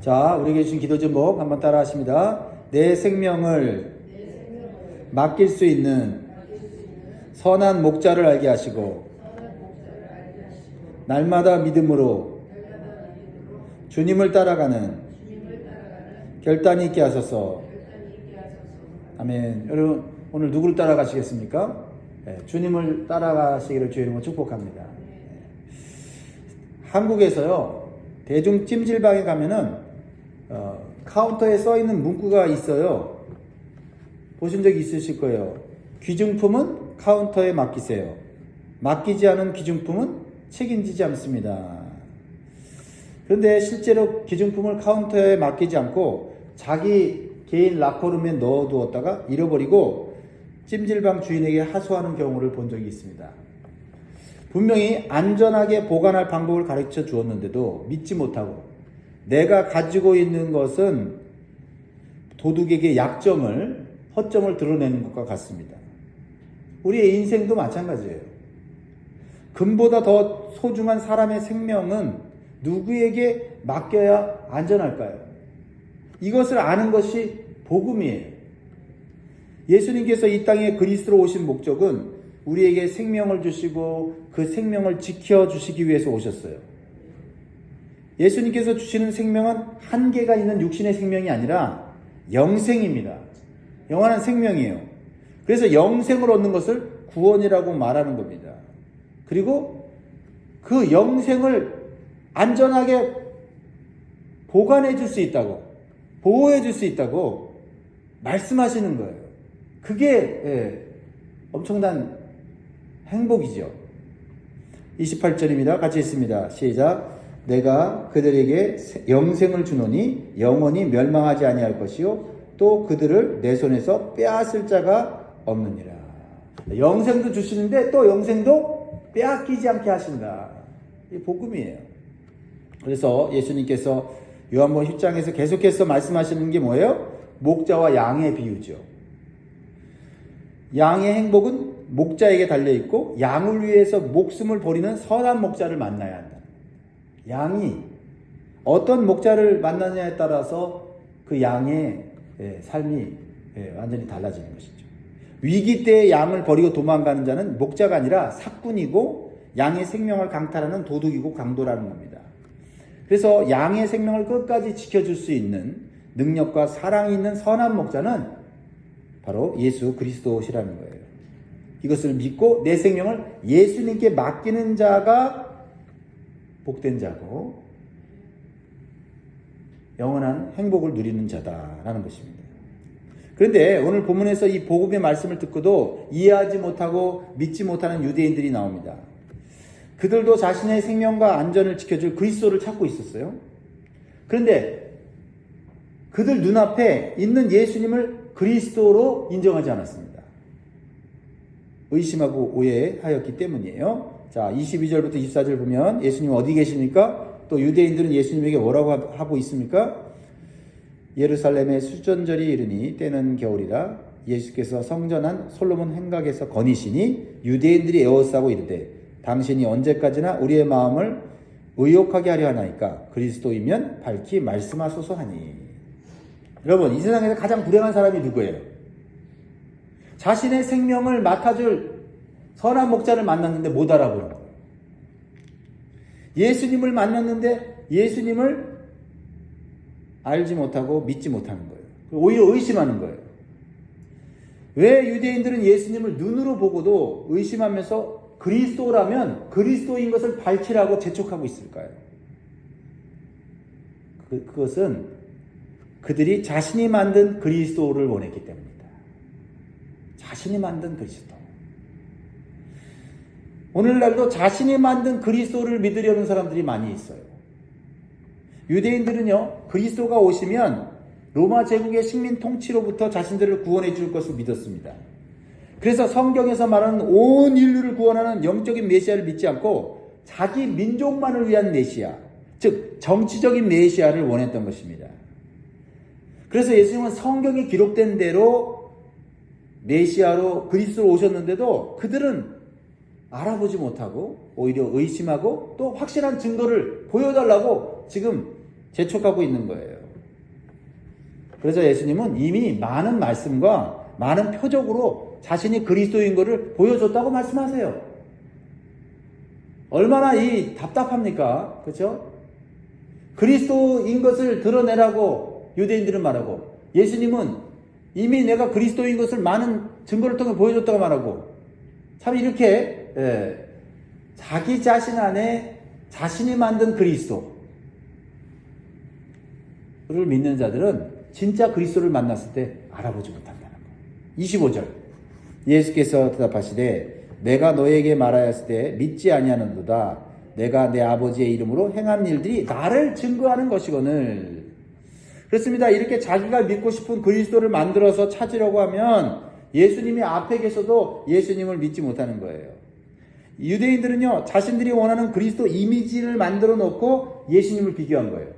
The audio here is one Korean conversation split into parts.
자, 우리에게 주신 기도 제목 한번 따라 하십니다. 내 생명을 맡길 수 있는 선한 목자를 알게 하시고 날마다 믿음으로 주님을 따라가는 결단이 있게 하소서. 아멘. 여러분, 오늘 누구를 따라가시겠습니까? 네, 주님을 따라가시기를 주의 이름으로 축복합니다. 한국에서요, 대중 찜질방에 가면은 카운터에 써 있는 문구가 있어요. 보신 적 있으실 거예요. 귀중품은 카운터에 맡기세요. 맡기지 않은 귀중품은 책임지지 않습니다. 그런데 실제로 귀중품을 카운터에 맡기지 않고 자기 개인 락커룸에 넣어두었다가 잃어버리고 찜질방 주인에게 하소하는 경우를 본 적이 있습니다. 분명히 안전하게 보관할 방법을 가르쳐 주었는데도 믿지 못하고 내가 가지고 있는 것은 도둑에게 약점을, 허점을 드러내는 것과 같습니다. 우리의 인생도 마찬가지예요. 금보다 더 소중한 사람의 생명은 누구에게 맡겨야 안전할까요? 이것을 아는 것이 복음이에요. 예수님께서 이 땅에 그리스도로 오신 목적은 우리에게 생명을 주시고 그 생명을 지켜주시기 위해서 오셨어요. 예수님께서 주시는 생명은 한계가 있는 육신의 생명이 아니라 영생입니다. 영원한 생명이에요. 그래서 영생을 얻는 것을 구원이라고 말하는 겁니다. 그리고 그 영생을 안전하게 보관해 줄 수 있다고, 보호해 줄 수 있다고 말씀하시는 거예요. 그게 엄청난 행복이죠. 28절입니다. 같이 읽습니다. 시작. 내가 그들에게 영생을 주노니 영원히 멸망하지 아니할 것이요 또 그들을 내 손에서 빼앗을 자가 없느니라. 영생도 주시는데 또 영생도 빼앗기지 않게 하신다. 이 복음이에요. 그래서 예수님께서 요한복음 10장에서 계속해서 말씀하시는 게 뭐예요? 목자와 양의 비유죠. 양의 행복은 목자에게 달려있고 양을 위해서 목숨을 버리는 선한 목자를 만나야 한다. 양이 어떤 목자를 만나느냐에 따라서 그 양의 삶이 완전히 달라지는 것이죠. 위기 때에 양을 버리고 도망가는 자는 목자가 아니라 사꾼이고 양의 생명을 강탈하는 도둑이고 강도라는 겁니다. 그래서 양의 생명을 끝까지 지켜줄 수 있는 능력과 사랑이 있는 선한 목자는 바로 예수 그리스도시라는 거예요. 이것을 믿고 내 생명을 예수님께 맡기는 자가 복된 자고 영원한 행복을 누리는 자다라는 것입니다. 그런데 오늘 본문에서 이 복음의 말씀을 듣고도 이해하지 못하고 믿지 못하는 유대인들이 나옵니다. 그들도 자신의 생명과 안전을 지켜줄 그리스도를 찾고 있었어요. 그런데 그들 눈앞에 있는 예수님을 그리스도로 인정하지 않았습니다. 의심하고 오해하였기 때문이에요. 자, 22절부터 24절 보면 예수님 어디 계십니까? 또 유대인들은 예수님에게 뭐라고 하고 있습니까? 예루살렘의 수전절이 이르니 때는 겨울이라 예수께서 성전한 솔로몬 행각에서 거니시니 유대인들이 에워싸고 이르되 당신이 언제까지나 우리의 마음을 의욕하게 하려 하나이까? 그리스도이면 밝히 말씀하소서 하니. 여러분, 이 세상에서 가장 불행한 사람이 누구예요? 자신의 생명을 맡아줄 선한 목자를 만났는데 못 알아보는 거예요. 예수님을 만났는데 예수님을 알지 못하고 믿지 못하는 거예요. 오히려 의심하는 거예요. 왜 유대인들은 예수님을 눈으로 보고도 의심하면서 그리스도라면 그리스도인 것을 밝히라고 재촉하고 있을까요? 그것은 그들이 자신이 만든 그리스도를 원했기 때문입니다. 자신이 만든 그리스도. 오늘날도 자신이 만든 그리스도를 믿으려는 사람들이 많이 있어요. 유대인들은요, 그리스도가 오시면 로마 제국의 식민 통치로부터 자신들을 구원해 줄 것을 믿었습니다. 그래서 성경에서 말하는 온 인류를 구원하는 영적인 메시아를 믿지 않고 자기 민족만을 위한 메시아, 즉 정치적인 메시아를 원했던 것입니다. 그래서 예수님은 성경에 기록된 대로 메시아로 그리스도로 오셨는데도 그들은 알아보지 못하고 오히려 의심하고 또 확실한 증거를 보여달라고 지금 재촉하고 있는 거예요. 그래서 예수님은 이미 많은 말씀과 많은 표적으로 자신이 그리스도인 것을 보여줬다고 말씀하세요. 얼마나 이 답답합니까? 그렇죠? 그리스도인 것을 드러내라고 유대인들은 말하고, 예수님은 이미 내가 그리스도인 것을 많은 증거를 통해 보여줬다고 말하고, 참 이렇게 자기 자신 안에 자신이 만든 그리스도를 믿는 자들은 진짜 그리스도를 만났을 때 알아보지 못한다는 거예요. 25절 예수께서 대답하시되 내가 너에게 말하였을 때 믿지 아니하는도다. 내가 내 아버지의 이름으로 행한 일들이 나를 증거하는 것이거늘. 그렇습니다. 이렇게 자기가 믿고 싶은 그리스도를 만들어서 찾으려고 하면 예수님이 앞에 계셔도 예수님을 믿지 못하는 거예요. 유대인들은요, 자신들이 원하는 그리스도 이미지를 만들어 놓고 예수님을 비교한 거예요.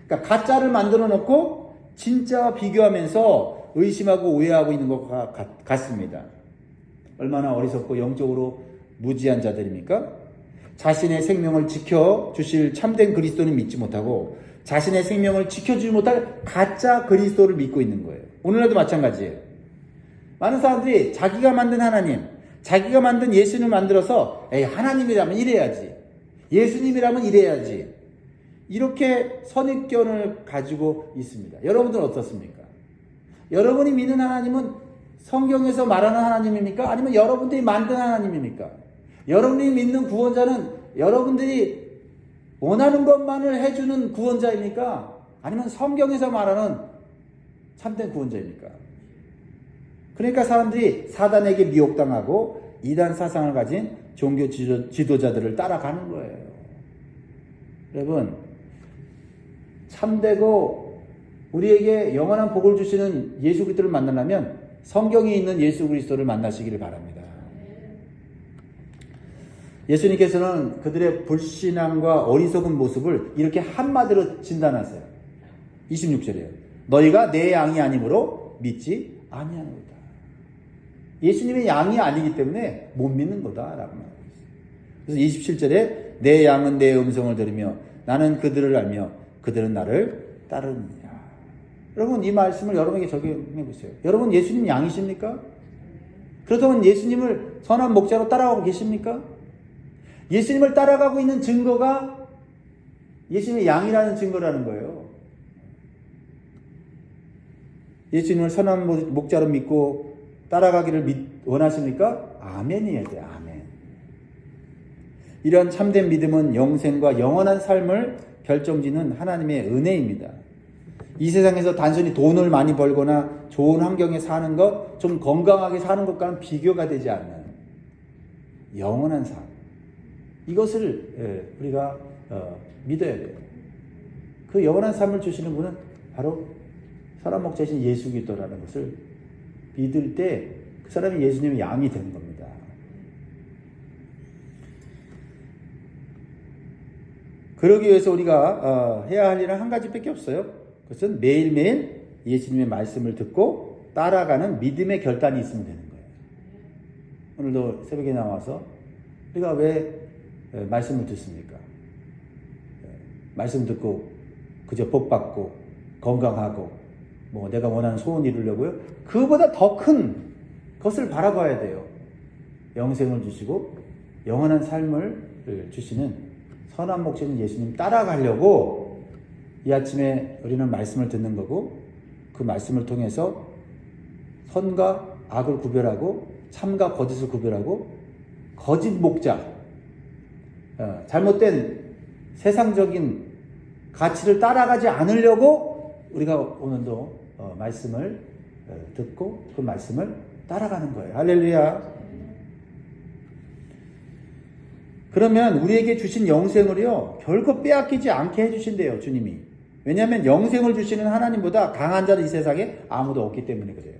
그러니까 가짜를 만들어 놓고 진짜와 비교하면서 의심하고 오해하고 있는 것 같습니다. 얼마나 어리석고 영적으로 무지한 자들입니까? 자신의 생명을 지켜주실 참된 그리스도는 믿지 못하고 자신의 생명을 지켜주지 못할 가짜 그리스도를 믿고 있는 거예요. 오늘날도 마찬가지예요. 많은 사람들이 자기가 만든 하나님, 자기가 만든 예수님을 만들어서 하나님이라면 이래야지, 예수님이라면 이래야지, 이렇게 선입견을 가지고 있습니다. 여러분들은 어떻습니까? 여러분이 믿는 하나님은 성경에서 말하는 하나님입니까? 아니면 여러분들이 만든 하나님입니까? 여러분이 믿는 구원자는 여러분들이 원하는 것만을 해주는 구원자입니까? 아니면 성경에서 말하는 참된 구원자입니까? 그러니까 사람들이 사단에게 미혹당하고 이단 사상을 가진 종교 지도자들을 따라가는 거예요. 여러분, 참되고 우리에게 영원한 복을 주시는 예수 그리스도를 만나려면 성경에 있는 예수 그리스도를 만나시기를 바랍니다. 예수님께서는 그들의 불신앙과 어리석은 모습을 이렇게 한마디로 진단하세요. 26절이에요. 너희가 내 양이 아니므로 믿지 아니하노이다. 예수님의 양이 아니기 때문에 못 믿는 거다라고 말하고 있어요. 그래서 27절에 내 양은 내 음성을 들으며 나는 그들을 알며 그들은 나를 따르느니라. 여러분, 이 말씀을 여러분에게 적용해 보세요. 여러분, 예수님 양이십니까? 그렇다면 예수님을 선한 목자로 따라가고 계십니까? 예수님을 따라가고 있는 증거가 예수님의 양이라는 증거라는 거예요. 예수님을 선한 목자로 믿고 따라가기를 원하십니까? 아멘이어야 돼요. 아멘. 이런 참된 믿음은 영생과 영원한 삶을 결정짓는 하나님의 은혜입니다. 이 세상에서 단순히 돈을 많이 벌거나 좋은 환경에 사는 것, 좀 건강하게 사는 것과는 비교가 되지 않는 영원한 삶, 이것을 우리가 믿어야 돼요. 그 영원한 삶을 주시는 분은 바로 선한 목자이신 예수 그리스도라는 것을 믿을 때 그 사람이 예수님의 양이 되는 겁니다. 그러기 위해서 우리가 해야 할 일은 한 가지밖에 없어요. 그것은 매일매일 예수님의 말씀을 듣고 따라가는 믿음의 결단이 있으면 되는 거예요. 오늘도 새벽에 나와서 우리가 왜 말씀을 듣습니까? 말씀 듣고 그저 복 받고 건강하고 뭐 내가 원하는 소원 이루려고요? 그보다 더 큰 것을 바라봐야 돼요. 영생을 주시고 영원한 삶을 주시는 선한 목자인 예수님 따라가려고 이 아침에 우리는 말씀을 듣는 거고, 그 말씀을 통해서 선과 악을 구별하고 참과 거짓을 구별하고 거짓 목자, 잘못된 세상적인 가치를 따라가지 않으려고 우리가 오늘도 말씀을 듣고 그 말씀을 따라가는 거예요. 할렐루야. 그러면 우리에게 주신 영생을요 결코 빼앗기지 않게 해주신대요, 주님이. 왜냐하면 영생을 주시는 하나님보다 강한 자는 이 세상에 아무도 없기 때문에 그래요.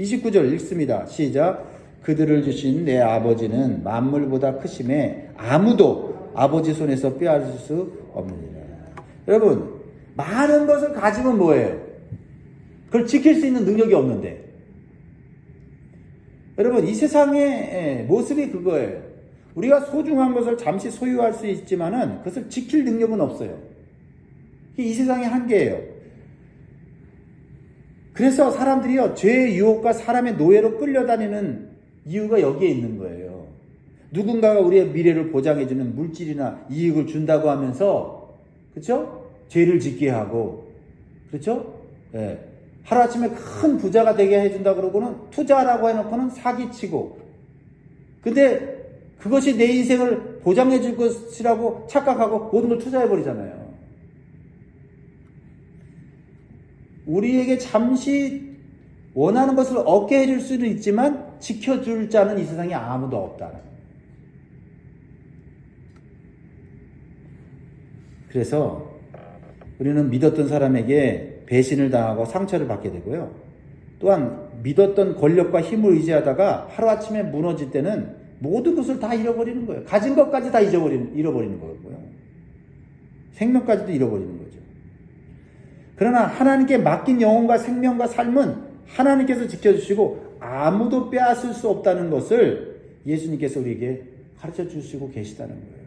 29절 읽습니다. 시작. 그들을 주신 내 아버지는 만물보다 크심에 아무도 아버지 손에서 빼앗을 수 없느니라. 여러분, 많은 것을 가지면 뭐예요? 그걸 지킬 수 있는 능력이 없는데. 여러분, 이 세상의 모습이 그거예요. 우리가 소중한 것을 잠시 소유할 수 있지만은 그것을 지킬 능력은 없어요. 이 세상의 한계예요. 그래서 사람들이요, 죄의 유혹과 사람의 노예로 끌려다니는 이유가 여기에 있는 거예요. 누군가가 우리의 미래를 보장해주는 물질이나 이익을 준다고 하면서, 그렇죠? 죄를 짓게 하고, 그렇죠? 예. 하루아침에 큰 부자가 되게 해준다 그러고는 투자라고 해놓고는 사기치고, 근데 그것이 내 인생을 보장해 줄 것이라고 착각하고 모든 걸 투자해 버리잖아요. 우리에게 잠시 원하는 것을 얻게 해줄 수는 있지만 지켜줄 자는 이 세상에 아무도 없다. 그래서 우리는 믿었던 사람에게 배신을 당하고 상처를 받게 되고요. 또한 믿었던 권력과 힘을 의지하다가 하루아침에 무너질 때는 모든 것을 다 잃어버리는 거예요. 가진 것까지 다 잃어버리는 거고요. 생명까지도 잃어버리는 거죠. 그러나 하나님께 맡긴 영혼과 생명과 삶은 하나님께서 지켜주시고 아무도 빼앗을 수 없다는 것을 예수님께서 우리에게 가르쳐 주시고 계시다는 거예요.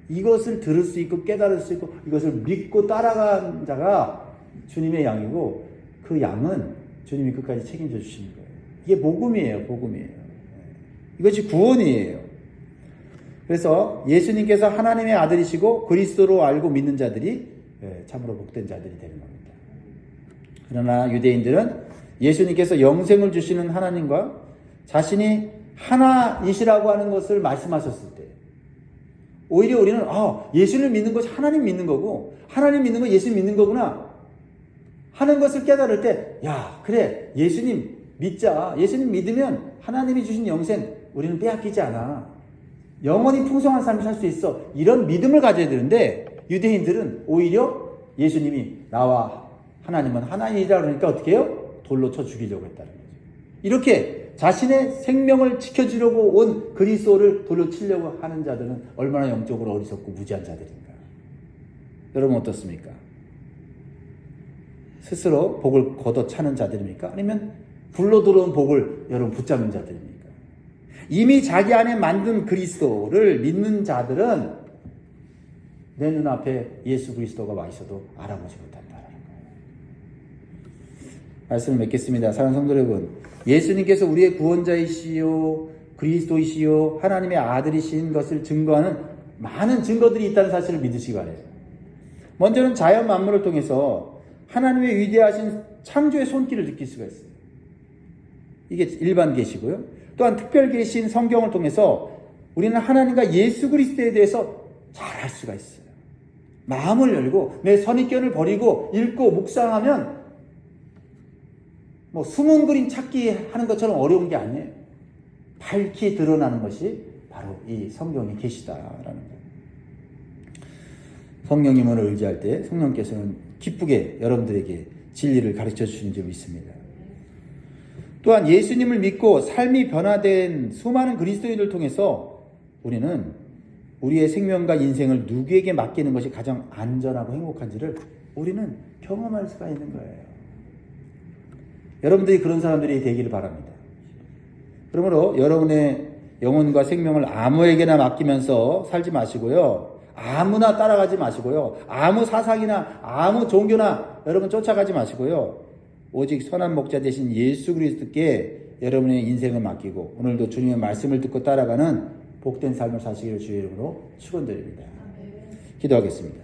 이것을 들을 수 있고 깨달을 수 있고 이것을 믿고 따라간 자가 주님의 양이고 그 양은 주님이 끝까지 책임져 주시는 거예요. 이게 복음이에요. 복음이에요. 이것이 구원이에요. 그래서 예수님께서 하나님의 아들이시고 그리스도로 알고 믿는 자들이 참으로 복된 자들이 되는 겁니다. 그러나 유대인들은 예수님께서 영생을 주시는 하나님과 자신이 하나이시라고 하는 것을 말씀하셨을 때 오히려 우리는 예수를 믿는 것이 하나님 믿는 거고 하나님 믿는 거 예수 믿는 거구나 하는 것을 깨달을 때 그래 예수님 믿자. 예수님 믿으면 하나님이 주신 영생 우리는 빼앗기지 않아. 영원히 풍성한 삶을 살 수 있어. 이런 믿음을 가져야 되는데 유대인들은 오히려 예수님이 나와 하나님은 하나님이라 그러니까 어떻게 해요? 돌로 쳐 죽이려고 했다는 거죠. 이렇게 자신의 생명을 지켜주려고 온 그리스도를 돌로 치려고 하는 자들은 얼마나 영적으로 어리석고 무지한 자들인가. 여러분 어떻습니까? 스스로 복을 걷어차는 자들입니까? 아니면 불로 들어온 복을 여러분 붙잡는 자들입니까? 이미 자기 안에 만든 그리스도를 믿는 자들은 내 눈앞에 예수 그리스도가 와 있어도 알아보지 못한다는 거예요. 말씀을 맺겠습니다. 사랑하는 성도 여러분, 예수님께서 우리의 구원자이시요 그리스도이시요 하나님의 아들이신 것을 증거하는 많은 증거들이 있다는 사실을 믿으시기 바라요. 먼저는 자연 만물을 통해서 하나님의 위대하신 창조의 손길을 느낄 수가 있어요. 이게 일반 계시고요. 또한 특별 계신 성경을 통해서 우리는 하나님과 예수 그리스도에 대해서 잘 알 수가 있어요. 마음을 열고 내 선입견을 버리고 읽고 묵상하면 숨은 그림 찾기 하는 것처럼 어려운 게 아니에요. 밝히 드러나는 것이 바로 이 성경의 계시다라는 거예요. 성령님을 의지할 때 성령께서는 기쁘게 여러분들에게 진리를 가르쳐 주시는 줄 믿습니다. 또한 예수님을 믿고 삶이 변화된 수많은 그리스도인을 통해서 우리는 우리의 생명과 인생을 누구에게 맡기는 것이 가장 안전하고 행복한지를 우리는 경험할 수가 있는 거예요. 여러분들이 그런 사람들이 되기를 바랍니다. 그러므로 여러분의 영혼과 생명을 아무에게나 맡기면서 살지 마시고요. 아무나 따라가지 마시고요. 아무 사상이나 아무 종교나 여러분 쫓아가지 마시고요. 오직 선한 목자 되신 예수 그리스도께 여러분의 인생을 맡기고 오늘도 주님의 말씀을 듣고 따라가는 복된 삶을 사시기를 주의 이름으로 축원드립니다. 기도하겠습니다.